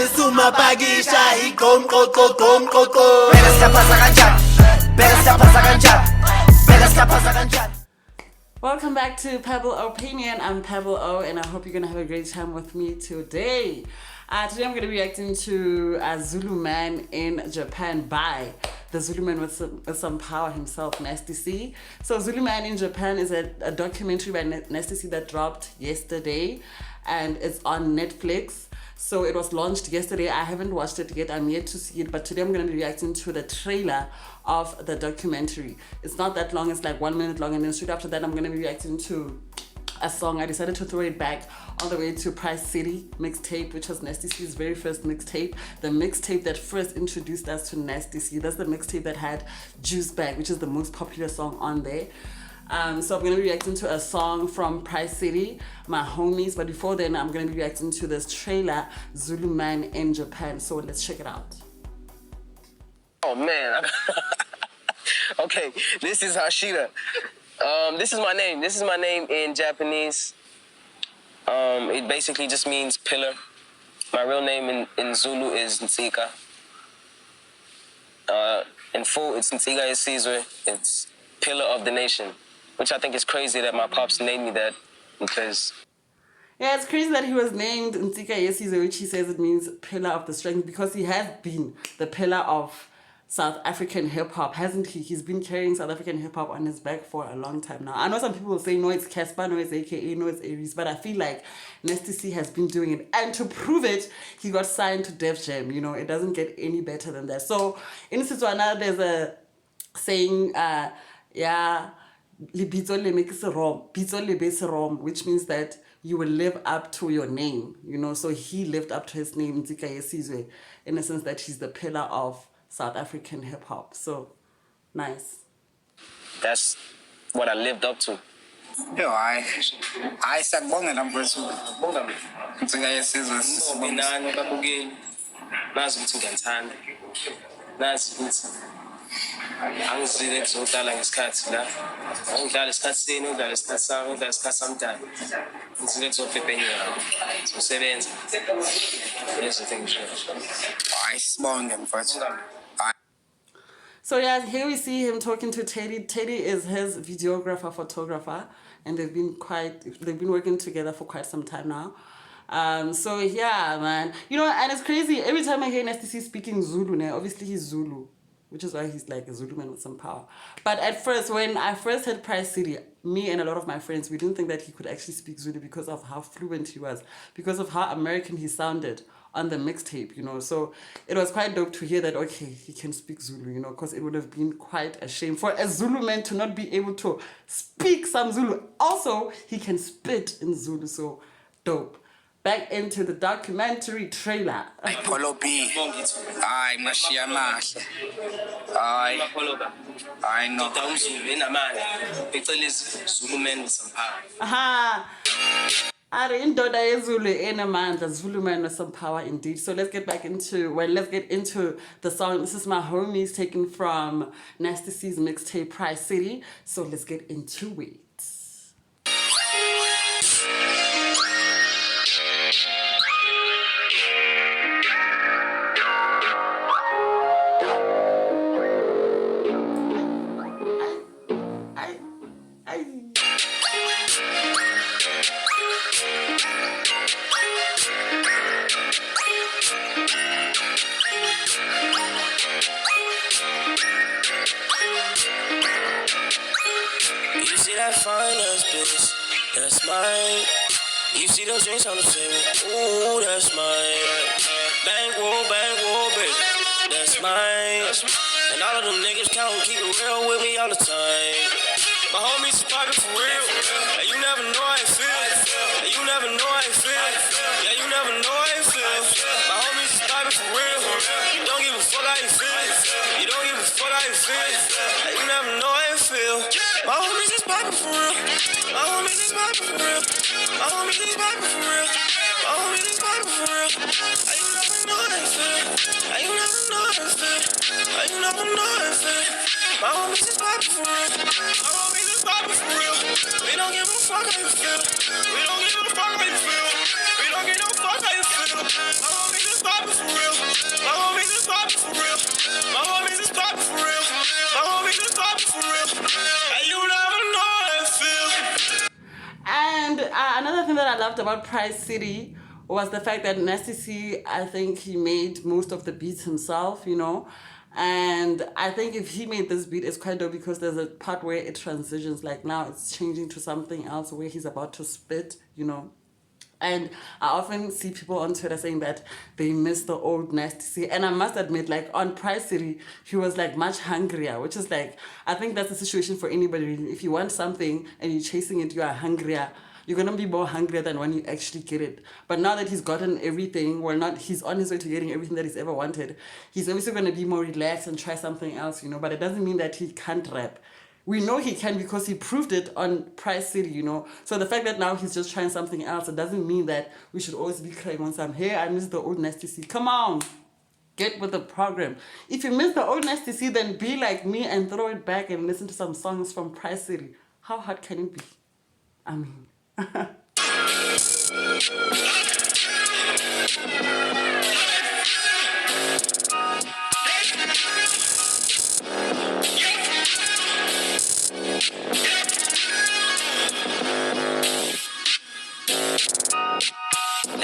sumapakisha igom qoqo gom qoqo. Bheka siyaphaza kanjani, bheka siyaphaza kanjani, bheka siyaphaza kanjani. Welcome back to Pebble Opinion. I'm Pebble O, and I hope you're gonna have a great time with me today. Today I'm gonna be reacting to Zulu Man in Japan by the Zulu Man with some power himself, Nasty C. So Zulu Man in Japan is a documentary by Nasty C that dropped yesterday, and it's on Netflix. So it was launched yesterday. I haven't watched it yet. I'm yet to see it. But today I'm going to be reacting to the trailer of the documentary. It's not that long. It's like 1 minute long. And then straight after that, I'm going to be reacting to a song. I decided to throw it back all the way to Price City mixtape, which was Nasty C's very first mixtape. The mixtape that first introduced us to Nasty C. That's the mixtape that had Juice Bag, which is the most popular song on there. So I'm going to be reacting to a song from Price City, My Homies. But before then, I'm going to be reacting to this trailer, Zulu Man in Japan. So let's check it out. Oh, man. Okay, this is Hashira. This is my name. This is my name in Japanese. It basically just means pillar. My real name in Zulu is Ntsika. In full, it's Ntsika Yesizwe. It's pillar of the nation. Which I think is crazy that my pops named me that, because... Yeah, it's crazy that he was named Ntsika Yesizwe, which he says it means pillar of the strength, because he has been the pillar of South African hip-hop, hasn't he? He's been carrying South African hip-hop on his back for a long time now. I know some people will say, no, it's Casper, no, it's AKA, no, it's Aries, but I feel like Nasty C has been doing it. And to prove it, he got signed to Def Jam. You know, it doesn't get any better than that. So, in Setswana, there's a saying, yeah... Bitso le be serom, which means that you will live up to your name, you know. So he lived up to his name, Ntsika Yesizwe, in the sense that he's the pillar of South African hip hop. So nice. That's what I lived up to. Yo, I sakubongela mfowethu. Ntsika Yesizwe Mina ngababukeli. Nazi ukuthi ngiyathanda. Nazi ukuthi angizile kuzodlala ngesikhathi la. Angidlala isikhathi sini, ngidlala isikhathi sami, ngidlala isikhathi samdala. Ngizile kuzobhebhenyeka. Usebenza. Lezo things. Hayi sibonge mfowethu. So yeah, here we see him talking to Teddy. Teddy is his videographer, photographer, and they've been working together for quite some time now. So yeah, man, you know, and it's crazy. Every time I hear Nasty C speaking Zulu, now obviously he's Zulu, which is why he's like a Zulu man with some power. But at first, when I first heard Price City, me and a lot of my friends, we didn't think that he could actually speak Zulu because of how fluent he was, because of how American he sounded on the mixtape, you know. So it was quite dope to hear that, okay, he can speak Zulu, you know, because it would have been quite a shame for a Zulu man to not be able to speak some Zulu. Also, he can spit in Zulu, so dope. Back into the documentary trailer. Ay Polo B. Ay mashiya mahle. Ay no. Zulu Man with some power. Aha. Are indoda yezulu enamandla, Zulu Man with some power indeed. So let's get into the song. This is My Homies, taken from Nasty C's mixtape Price City. So let's get into it. You see that fine ass bitch, that's mine. You see those drinks on the table, ooh, that's mine. Bankroll, bitch, that's mine. And all of them niggas count, keep it real with me all the time. My homies is poppin' for real, and you never know how it feel. And you never know how it feel. Yeah, you never know how it feel. My homies is poppin' for real. You don't give a fuck how you feel. You don't give a fuck how you feel. And you never know how it feel. My homies is poppin' for real. My homies is poppin' for real. My homies is poppin' for real. My homies is poppin' for real. And you never know how it feel. And you never know how it feel. And you never know how it feel. My homies is poppin' for real. My homies is poppin' for real. We don't give a fuck how you feel. We don't give a fuck how you feel. We don't give a fuck how you feel. real. My homies is poppin' for real. My homies is poppin' for real. My homies is poppin' for real. My homies is poppin' for real. And you never know how it feel. And another thing that I loved about Price City was the fact that Nasty C, I think he made most of the beats himself, you know. And I think if he made this beat, it's quite dope because there's a part where it transitions, like now it's changing to something else where he's about to spit, you know. And I often see people on Twitter saying that they miss the old Nasty C. And I must admit, like on Price City, he was like much hungrier, which is like, I think that's the situation for anybody. If you want something and you're chasing it, you are hungrier. You're going to be more hungrier than when you actually get it. But now that he's gotten everything, well, not he's on his way to getting everything that he's ever wanted, he's obviously going to be more relaxed and try something else, you know. But it doesn't mean that he can't rap. We know he can because he proved it on Price City, you know. So the fact that now he's just trying something else, it doesn't mean that we should always be crying on some, hey, I miss the old Nasty C. Come on, get with the program. If you miss the old Nasty C, then be like me and throw it back and listen to some songs from Price City. How hard can it be? I mean... Now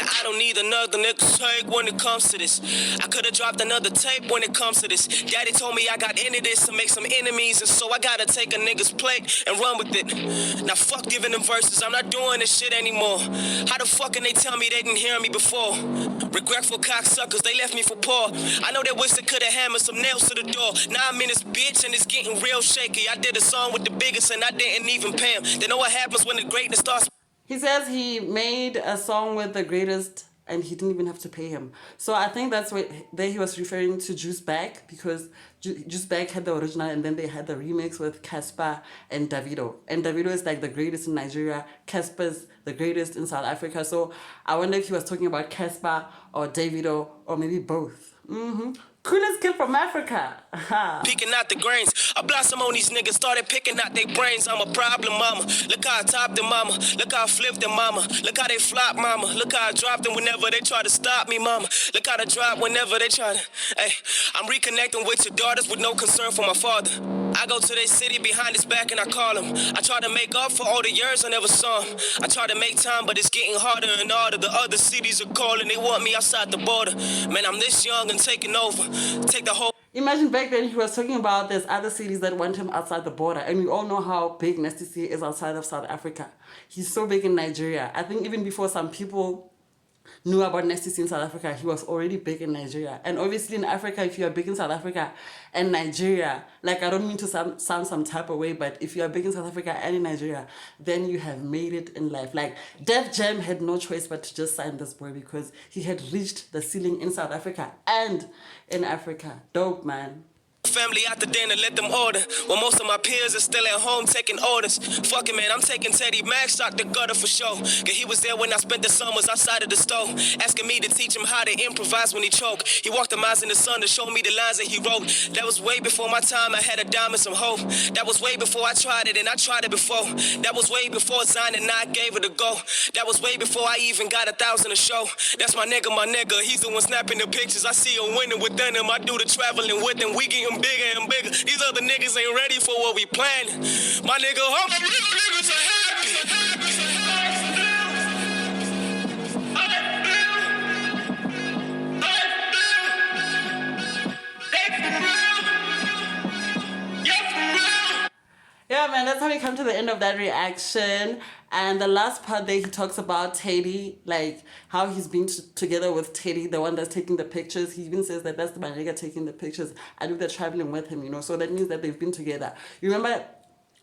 I don't need another nigga take when it comes to this. I could've dropped another tape when it comes to this. Daddy told me I got into this to make some enemies, and so I gotta take a nigga's plate and run with it. Now fuck giving them verses, I'm not doing this shit anymore. How the fuck can they tell me they didn't hear me before? Regretful cocksuckers, they left me for poor. I know they wish they could've hammered some nails to the door. Now I'm in this bitch and it's getting real shaky. I did a song with the biggest and I didn't even pay him. They know what happens when the greatness starts. He says he made a song with the greatest and he didn't even have to pay him. So I think that's what there he was referring to Juice Bag, because Juice Bag had the original and then they had the remix with Casper and Davido. And Davido is like the greatest in Nigeria. Casper's the greatest in South Africa. So I wonder if he was talking about Casper or Davido or maybe both. Coolest kid from Africa. Picking out the grains. I blossom on these niggas, started picking out their brains. I'm a problem, mama. Look how I topped them, mama. Look how I flipped them, mama. Look how they flop, mama. Look how I dropped them whenever they try to stop me, mama. Look how they drop whenever they try to. Hey, I'm reconnecting with your daughters with no concern for my father. I go to their city behind his back and I call him. I try to make up for all the years I never saw him. I try to make time, but it's getting harder and harder. The other cities are calling, they want me outside the border. Man, I'm this young and taking over. Take the whole... Imagine back then he was talking about there's other cities that want him outside the border. And we all know how big Nasty C is outside of South Africa. He's so big in Nigeria. I think even before some people knew about Nasty C in South Africa, he was already big in Nigeria. And obviously in Africa, if you are big in South Africa and Nigeria, like I don't mean to sound some type of way, but if you are big in South Africa and in Nigeria, then you have made it in life. Like Def Jam had no choice but to just sign this boy because he had reached the ceiling in South Africa and in Africa. Dope, man. Family out the dinner, let them order. While most of my peers are still at home taking orders. Fuck it, man, I'm taking Teddy Max out the gutter for sure. Cause he was there when I spent the summers outside of the store. Asking me to teach him how to improvise when he choke. He walked the miles in the sun to show me the lines that he wrote. That was way before my time, I had a dime and some hope. That was way before I tried it, and I tried it before. That was way before Zion and I gave it a go. That was way before I even got 1,000 a show. That's my nigga, he's the one snapping the pictures. I see him winning within him, I do the traveling with him. We getting bigger and bigger. These other niggas ain't ready for what we planning. My nigga, I'm niggas are happy. Yeah, man, that's how we come to the end of that reaction. And the last part there, he talks about Teddy, like how he's been together with Teddy, the one that's taking the pictures. He even says that that's my nigga taking the pictures. I do the traveling with him, you know. So that means that they've been together. You remember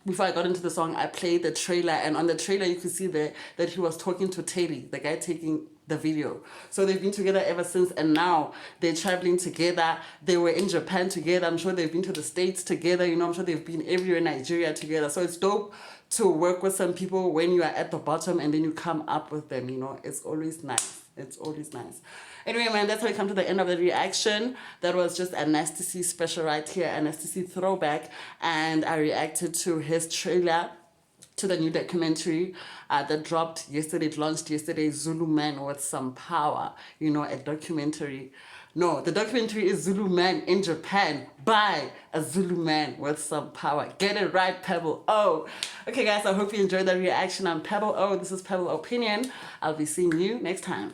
before I got into the song, I played the trailer. And on the trailer, you could see there that he was talking to Teddy, the guy taking the video. So they've been together ever since, and now they're traveling together. They were in Japan together. I'm sure they've been to the States together. You know, I'm sure they've been everywhere in Nigeria together. So it's dope to work with some people when you are at the bottom and then you come up with them, you know. It's always nice. It's always nice. Anyway, man, that's how we come to the end of the reaction. That was just a Nasty C special right here, a Nasty C throwback, and I reacted to his trailer. to the new documentary that dropped yesterday. It launched yesterday, Zulu Man with Some Power. You know, a documentary. No, the documentary is Zulu Man in Japan by a Zulu man with some power. Get it right, Pebble O. Okay, guys, I hope you enjoyed the reaction on Pebble O. This is Pebble Opinion. I'll be seeing you next time.